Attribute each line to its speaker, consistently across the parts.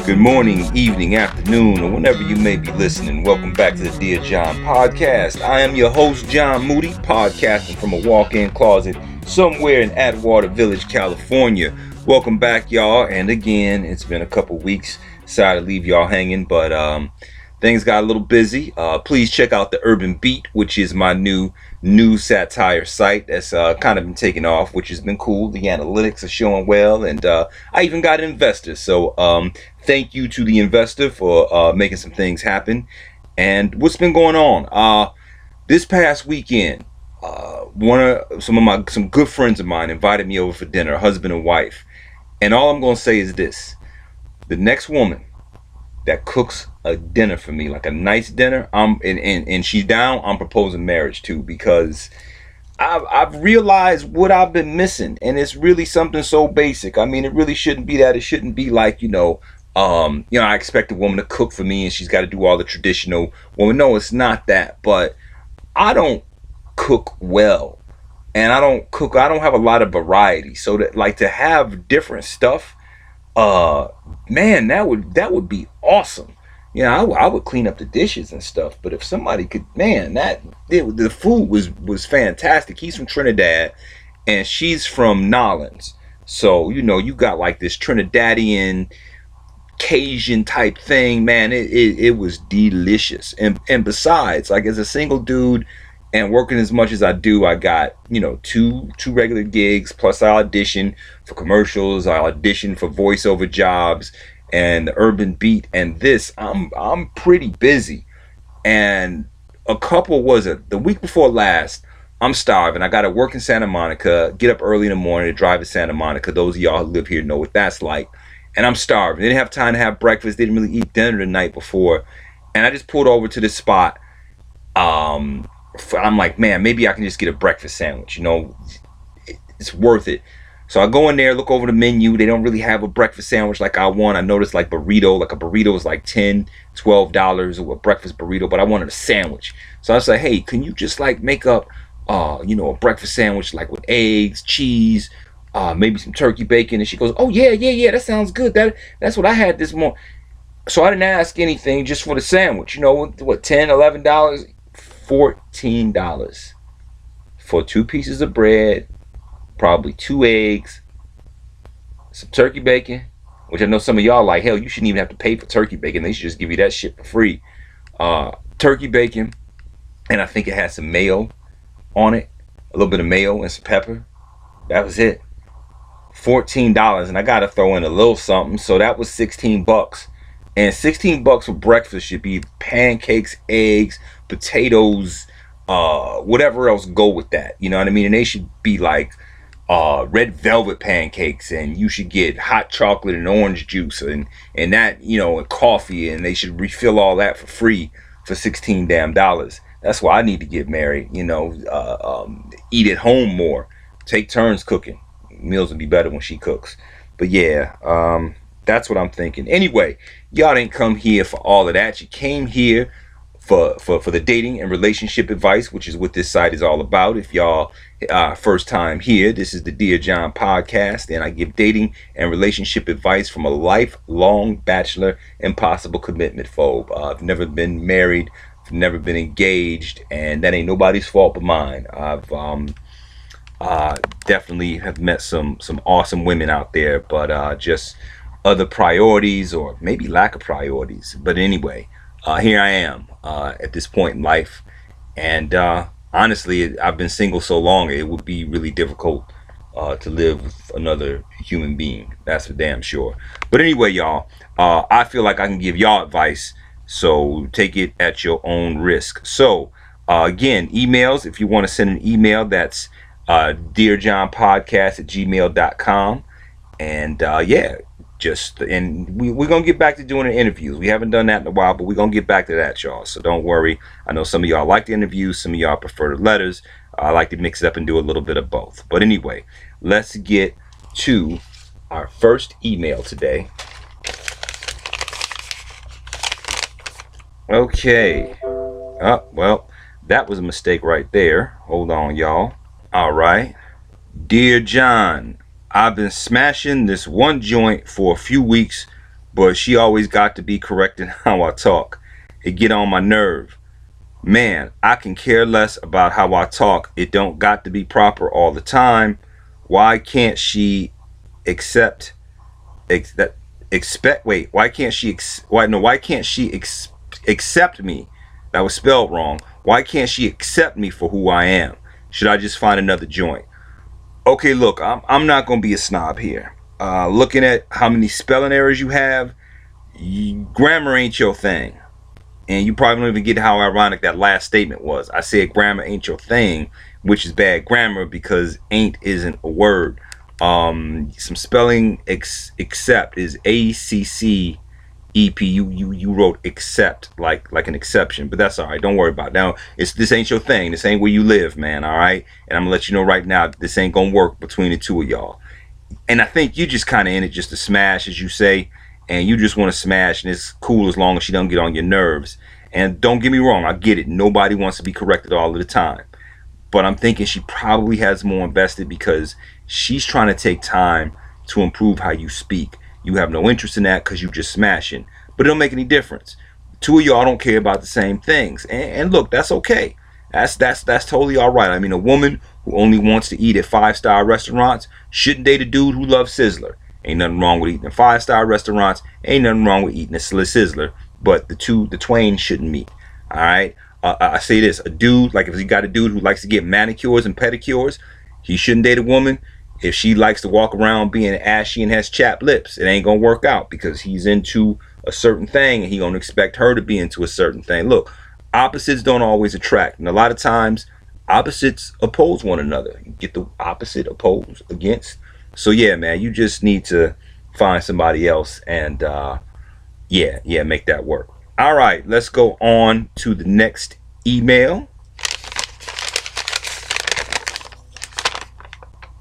Speaker 1: Good morning, evening, afternoon, or whenever you may be listening. Welcome back to the Dear John podcast. I am your host, John Moody, podcasting from a walk-in closet somewhere in Atwater Village, California. Welcome back, y'all. And again, it's been a couple weeks. Sorry to leave y'all hanging, but things got a little busy. Please check out the Urban Beat, which is my new news satire site that's kind of been taking off, which has been cool. The analytics are showing well, and I even got investors. So thank you to the investor for making some things happen. And what's been going on? This past weekend, some good friends of mine invited me over for dinner, husband and wife. And all I'm gonna say is this: the next woman that cooks a dinner for me, like a nice dinner, and she's down, I'm proposing marriage to, because I've realized what I've been missing, and it's really something so basic. I mean, it really shouldn't be that. It shouldn't be like, I expect a woman to cook for me and she's got to do all the traditional woman. No, it's not that. But I don't cook well, and I don't have a lot of variety. So that, like, to have different stuff, man, that would be awesome. I would clean up the dishes and stuff, but if somebody could, man, the food was fantastic. He's from Trinidad and she's from Nolans. So, you got like this Trinidadian Cajun type thing, man. It was delicious. And besides, like, as a single dude and working as much as I do, I got, two regular gigs, plus I audition for commercials, I audition for voiceover jobs and the Urban Beat, and this. I'm pretty busy. And the week before last, I'm starving. I got to work in Santa Monica, get up early in the morning to drive to Santa Monica. Those of y'all who live here know what that's like. And I'm starving. They didn't have time to have breakfast. They didn't really eat dinner the night before. And I just pulled over to this spot. I'm like, man, maybe I can just get a breakfast sandwich. It's worth it. So I go in there, look over the menu. They don't really have a breakfast sandwich like I want. I noticed like a burrito is like $10, $12 or a breakfast burrito, but I wanted a sandwich. So I was like, hey, can you just like make up, a breakfast sandwich like with eggs, cheese, maybe some turkey bacon? And she goes, oh yeah, that sounds good. That's what I had this morning. So I didn't ask anything, just for the sandwich. What, $10, $11, $14 for two pieces of bread, probably two eggs, some turkey bacon, which I know some of y'all like. Hell, you shouldn't even have to pay for turkey bacon. They should just give you that shit for free. Turkey bacon, and I think it had some mayo on it, a little bit of mayo and some pepper. That was it. $14, and I gotta throw in a little something, so that was $16. And $16 for breakfast should be pancakes, eggs, potatoes, whatever else go with that. You know what I mean? And they should be like red velvet pancakes, and you should get hot chocolate and orange juice and that, and coffee, and they should refill all that for free for 16 damn dollars. That's why I need to get married. Eat at home more, take turns cooking. Meals would be better when she cooks. But yeah, that's what I'm thinking. Anyway, y'all didn't come here for all of that. You came here for the dating and relationship advice, which is what this site is all about. If y'all first time here, this is the Dear John podcast, and I give dating and relationship advice from a lifelong bachelor and possible commitment phobe. I've never been married, I've never been engaged, and that ain't nobody's fault but mine. I've definitely have met some awesome women out there, but just other priorities, or maybe lack of priorities. But anyway, here I am at this point in life, and honestly, I've been single so long, it would be really difficult to live with another human being. That's for damn sure. But anyway, y'all, I feel like I can give y'all advice, so take it at your own risk. So again, emails, if you want to send an email, that's dearjohnpodcast@gmail.com. And we're gonna get back to doing the interviews. We haven't done that in a while, but we're gonna get back to that, y'all, so don't worry. I know some of y'all like the interviews, some of y'all prefer the letters. I like to mix it up and do a little bit of both. But anyway, let's get to our first email today. Okay. Well, that was a mistake right there. Hold on, y'all. All right. Dear John, I've been smashing this one joint for a few weeks, but she always got to be correcting how I talk. It get on my nerve. Man, I can care less about how I talk. It don't got to be proper all the time. Why can't she accept that expect wait, why can't she why can't she accept me? That was spelled wrong. Why can't she accept me for who I am? Should I just find another joint? Okay, look, I'm not gonna be a snob here. Looking at how many spelling errors you have, grammar ain't your thing. And you probably don't even get how ironic that last statement was. I said grammar ain't your thing, which is bad grammar because ain't isn't a word. Some spelling accept is ACCEP. You wrote accept like an exception, but that's all right. Don't worry about it. Now this ain't your thing. This ain't where you live, man. All right, and I'm gonna let you know right now this ain't gonna work between the two of y'all. And I think you just kind of in it just to smash, as you say, and you just want to smash, and it's cool as long as she don't get on your nerves. And don't get me wrong, I get it. Nobody wants to be corrected all of the time, but I'm thinking she probably has more invested because she's trying to take time to improve how you speak. You have no interest in that because you just smashing, but it don't make any difference. Two of y'all don't care about the same things, and look, that's okay. That's totally all right. I mean, a woman who only wants to eat at 5-star restaurants shouldn't date a dude who loves Sizzler. Ain't nothing wrong with eating at 5-star restaurants. Ain't nothing wrong with eating a Sizzler. But the twain shouldn't meet. All right. I say this: a dude, like if you got a dude who likes to get manicures and pedicures, he shouldn't date a woman if she likes to walk around being ashy and has chapped lips. It ain't gonna work out because he's into a certain thing and he gonna expect her to be into a certain thing. Look, opposites don't always attract, and a lot of times opposites oppose one another. You get the opposite oppose against. So yeah, man, you just need to find somebody else and yeah, make that work. All right, let's go on to the next email.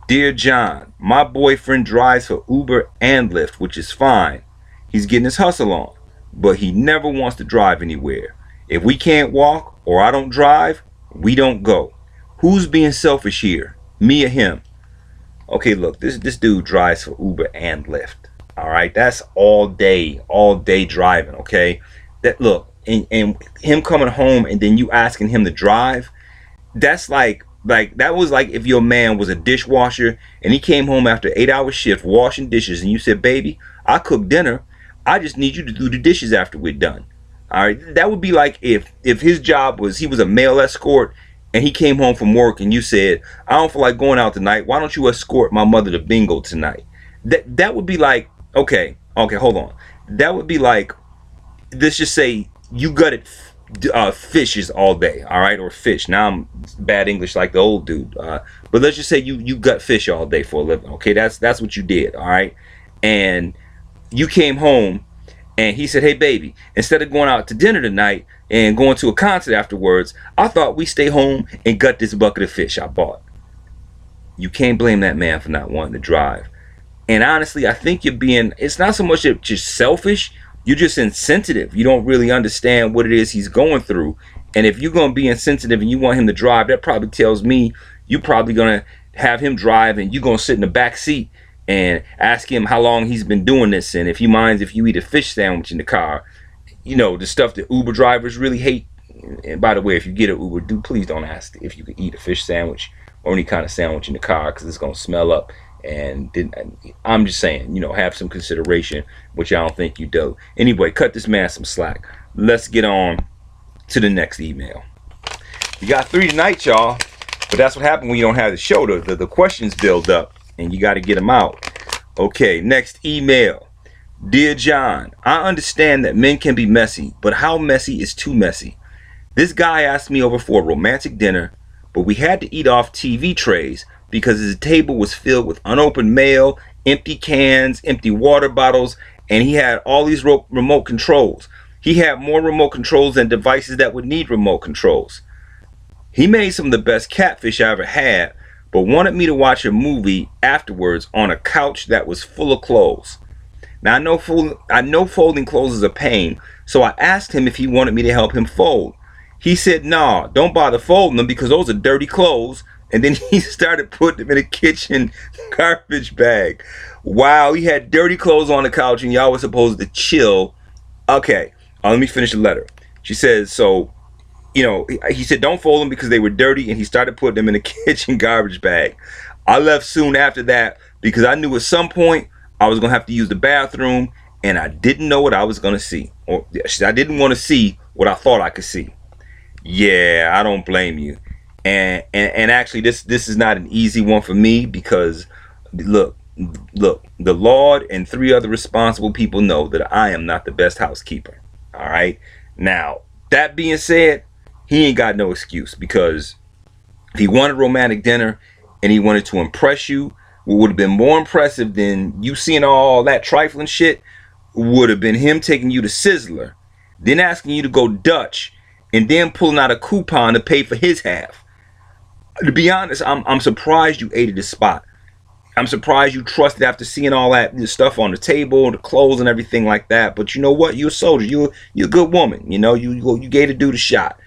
Speaker 1: Dear John, my boyfriend drives for Uber and Lyft, which is fine. He's getting his hustle on, but he never wants to drive anywhere. If we can't walk or I don't drive, we don't go. Who's being selfish here? Me or him? Okay, look, this dude drives for Uber and Lyft. All right, that's all day driving. Okay, that look, and him coming home and then you asking him to drive. That's like that was like if your man was a dishwasher and he came home after an 8-hour shift washing dishes and you said, baby, I cooked dinner, I just need you to do the dishes after we're done. All right, that would be like if his job was he was a male escort and he came home from work and you said, I don't feel like going out tonight, why don't you escort my mother to bingo tonight? That would be like, okay, hold on, that would be like, let's just say you gutted fishes all day, all right, or fish. Now I'm bad English like the old dude, but let's just say you gut fish all day for a living. Okay, that's what you did, all right. And you came home, and he said, "Hey, baby, instead of going out to dinner tonight and going to a concert afterwards, I thought we stay home and gut this bucket of fish I bought." You can't blame that man for not wanting to drive. And honestly, I think you're being, it's not so much that you're selfish, you're just insensitive. You don't really understand what it is he's going through. And if you're going to be insensitive and you want him to drive, that probably tells me you're probably going to have him drive and you're going to sit in the back seat and ask him how long he's been doing this and if he minds if you eat a fish sandwich in the car. You know, the stuff that Uber drivers really hate. And by the way, if you get an Uber, please don't ask if you can eat a fish sandwich or any kind of sandwich in the car because it's going to smell up. And I'm just saying, you know, have some consideration, which I don't think you do. Anyway, cut this man some slack. Let's get on to the next email. You got 3 tonight, y'all. But that's what happened when you don't have the show. The questions build up and you got to get them out. Okay, next email. Dear John, I understand that men can be messy, but how messy is too messy? This guy asked me over for a romantic dinner, but we had to eat off TV trays because his table was filled with unopened mail, empty cans, empty water bottles, and he had all these remote controls. He had more remote controls than devices that would need remote controls. He made some of the best catfish I ever had, but wanted me to watch a movie afterwards on a couch that was full of clothes. Now I know folding clothes is a pain, so I asked him if he wanted me to help him fold. He said, "Nah, don't bother folding them because those are dirty clothes and then he started putting them in a kitchen garbage bag. Wow, he had dirty clothes on the couch, and y'all were supposed to chill. Okay, let me finish the letter. She says, so, he said don't fold them because they were dirty, and he started putting them in a kitchen garbage bag. I left soon after that because I knew at some point I was going to have to use the bathroom, and I didn't know what I was going to see. Or I didn't want to see what I thought I could see. Yeah, I don't blame you. And actually, this is not an easy one for me because, look, the Lord and 3 other responsible people know that I am not the best housekeeper. All right. Now, that being said, he ain't got no excuse, because if he wanted romantic dinner and he wanted to impress you, what would have been more impressive than you seeing all that trifling shit would have been him taking you to Sizzler, then asking you to go Dutch, and then pulling out a coupon to pay for his half. To be honest, I'm surprised you ate at this spot. I'm surprised you trusted after seeing all that stuff on the table, the clothes and everything like that. But you know what? You're a soldier. You're a good woman. You gave the dude a shot.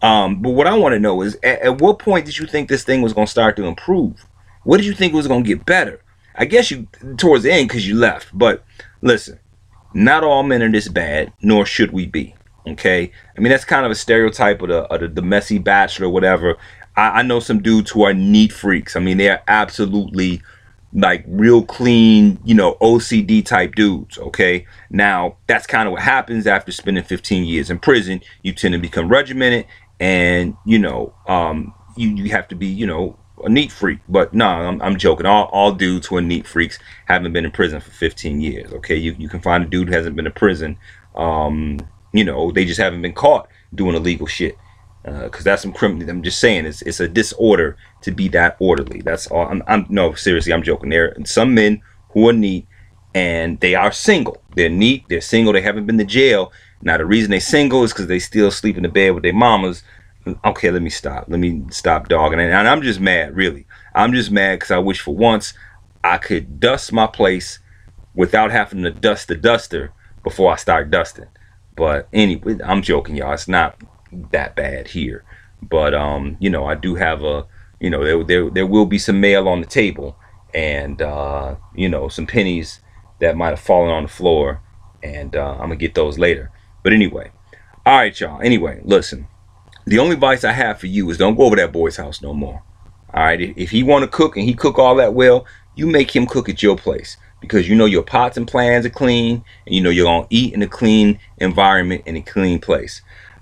Speaker 1: But what I want to know is, at what point did you think this thing was going to start to improve? What did you think was going to get better? I guess you towards the end because you left. But listen, not all men are this bad, nor should we be. Okay, I mean that's kind of a stereotype of the messy bachelor or whatever. I know some dudes who are neat freaks. I mean, they are absolutely like real clean, OCD type dudes. Okay, now that's kind of what happens after spending 15 years in prison. You tend to become regimented, and you have to be a neat freak. But no, I'm joking. All dudes who are neat freaks haven't been in prison for 15 years. Okay, you can find a dude who hasn't been in prison. They just haven't been caught doing illegal shit. Because that's some criminal. I'm just saying, it's a disorder to be that orderly. That's all. No, seriously, I'm joking. There are some men who are neat, and they are single. They're neat. They're single. They haven't been to jail. Now the reason they're single is because they still sleep in the bed with their mamas. Okay, let me stop. Let me stop dogging. And I'm just mad, really. I'm just mad because I wish for once I could dust my place without having to dust the duster before I start dusting. But anyway, I'm joking, y'all. It's not that bad here. But I do have there will be some mail on the table, and some pennies that might have fallen on the floor, and I'm gonna get those later. But anyway, all right, y'all. Anyway, listen. The only advice I have for you is don't go over that boy's house no more. All right, if he want to cook and he cook all that well, you make him cook at your place, because your pots and pans are clean, and you're gonna eat in a clean environment in a clean place.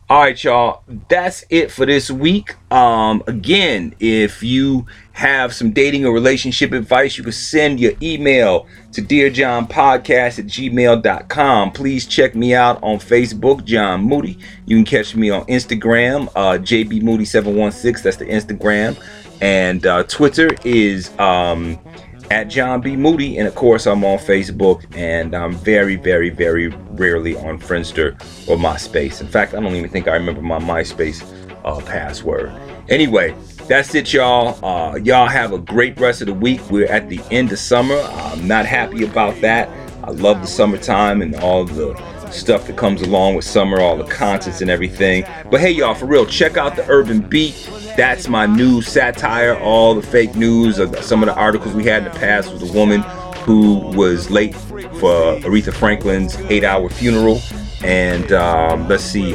Speaker 1: All right, y'all, that's it for this week. Again, if you have some dating or relationship advice, you can send your email to dearjohnpodcast@gmail.com. Please check me out on Facebook, John Moody. You can catch me on Instagram, JBMoody716. That's the Instagram. And Twitter is at John B. Moody. And of course, I'm on Facebook, and I'm very, very, very rarely on Friendster or MySpace. In fact, I don't even think I remember my MySpace password. Anyway, that's it, y'all. Y'all have a great rest of the week. We're at the end of summer. I'm not happy about that. I love the summertime and all the stuff that comes along with summer, all the concerts and everything. But hey, y'all, for real, check out the Urban Beat. That's my new satire. All the fake news, some of the articles we had in the past was a woman who was late for Aretha Franklin's 8-hour funeral. And let's see.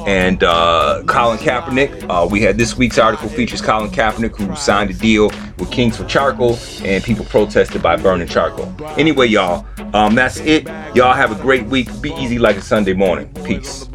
Speaker 1: And Colin Kaepernick. We had this week's article features Colin Kaepernick, who signed a deal with Kings for Charcoal, and people protested by burning charcoal. Anyway, y'all, that's it. Y'all have a great week. Be easy like a Sunday morning. Peace.